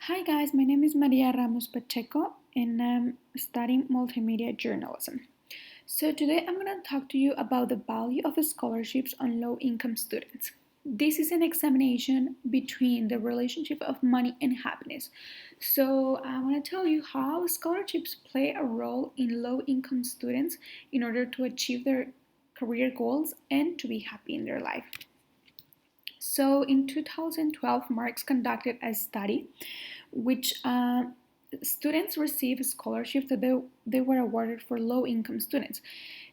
Hi guys, my name is Maria Ramos Pacheco and I'm studying multimedia journalism. So today I'm going to talk to you about the value of scholarships on low income students. This is an examination between the relationship of money and happiness. So I want to tell you how scholarships play a role in low income students in order to achieve their career goals and to be happy in their life. So in 2012, Marx conducted a study which students receive scholarships that they were awarded for low income students.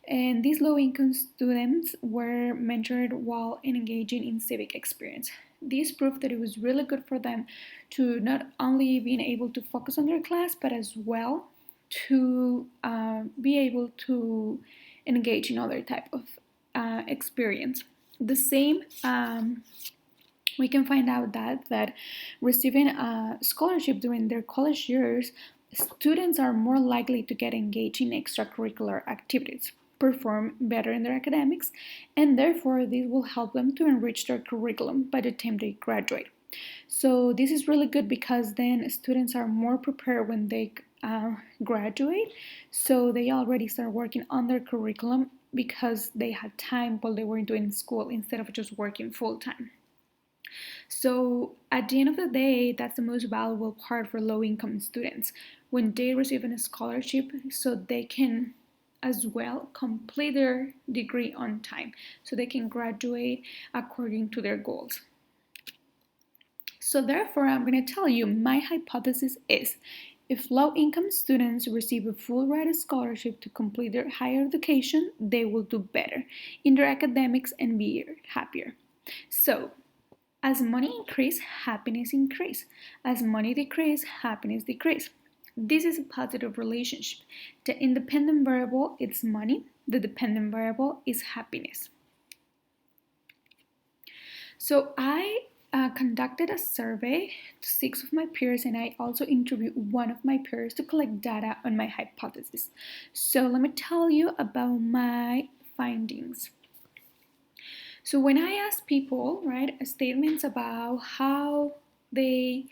And these low income students were mentored while engaging in civic experience. This proved that it was really good for them to not only being able to focus on their class, but as well to be able to engage in other type of experience. The same we can find out that receiving a scholarship during their college years, students are more likely to get engaged in extracurricular activities, perform better in their academics, and therefore this will help them to enrich their curriculum by the time they graduate. So this is really good because then students are more prepared when they graduate, so they already start working on their curriculum because they had time while they were doing school instead of just working full time. So, at the end of the day, that's the most valuable part for low income students when they receive a scholarship so they can as well complete their degree on time so they can graduate according to their goals. So, therefore, I'm going to tell you my hypothesis is if low income students receive a full ride scholarship to complete their higher education, they will do better in their academics and be happier. So, as money increase, happiness increase. As money decrease, happiness decrease. This is a positive relationship. The independent variable is money. The dependent variable is happiness. So I conducted a survey to 6 of my peers and I also interviewed one of my peers to collect data on my hypothesis. So let me tell you about my findings. So when I ask people, right, statements about how they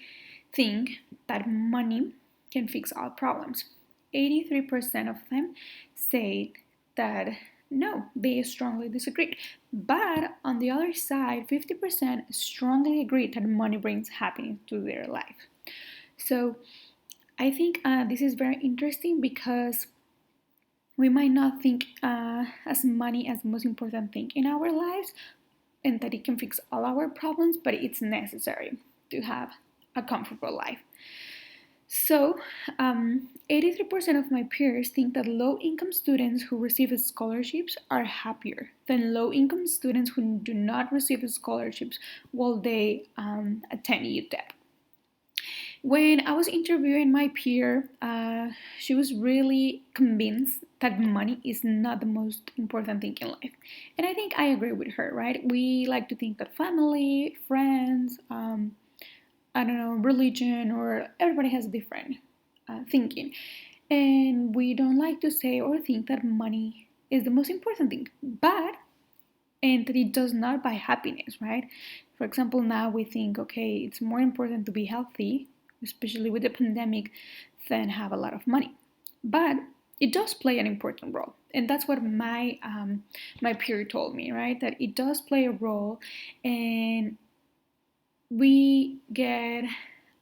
think that money can fix all problems, 83% of them say that no, they strongly disagree. But on the other side, 50% strongly agree that money brings happiness to their life. So I think this is very interesting because we might not think as money as the most important thing in our lives, and that it can fix all our problems, but it's necessary to have a comfortable life. So, 83% of my peers think that low income students who receive scholarships are happier than low income students who do not receive scholarships while they attend UTEP. When I was interviewing my peer, she was really convinced that money is not the most important thing in life. And I think I agree with her, right? We like to think that family, friends, I don't know, religion, or everybody has different thinking. And we don't like to say or think that money is the most important thing. And that it does not buy happiness, right? For example, now we think, okay, it's more important to be healthy, especially with the pandemic, than have a lot of money. But it does play an important role, and that's what my peer told me, right? That it does play a role, and we get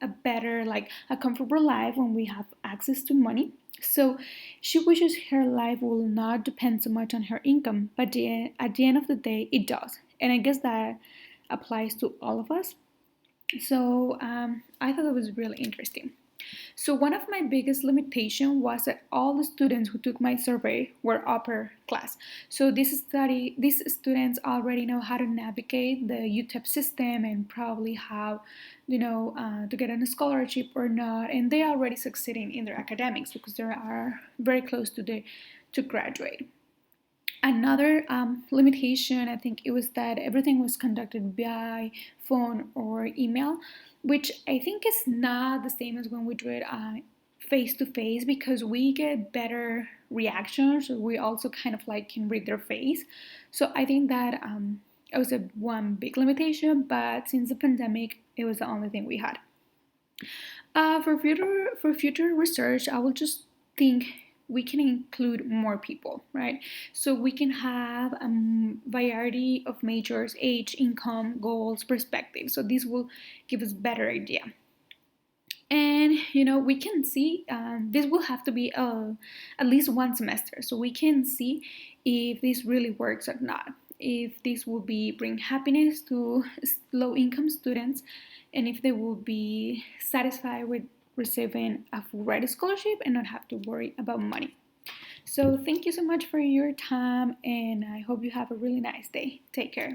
a better, like a comfortable life when we have access to money. So she wishes her life will not depend so much on her income, but at the end of the day, it does. And I guess that applies to all of us. So I thought it was really interesting. So one of my biggest limitation was that all the students who took my survey were upper class. So these students already know how to navigate the UTEP system and probably how, to get on a scholarship or not, and they are already succeeding in their academics because they are very close to graduate. Another limitation, I think, it was that everything was conducted by phone or email, which I think is not the same as when we do it face to face because we get better reactions. We also kind of like can read their face. So I think that it was one big limitation, but since the pandemic, it was the only thing we had. For future research, I will just think we can include more people, right? So we can have a variety of majors, age, income, goals, perspectives. So this will give us better idea. And we can see this will have to be at least one semester, so we can see if this really works or not, if this will be bring happiness to low income students, and if they will be satisfied with receiving a full ride scholarship and not have to worry about money. So thank you so much for your time, and I hope you have a really nice day. Take care.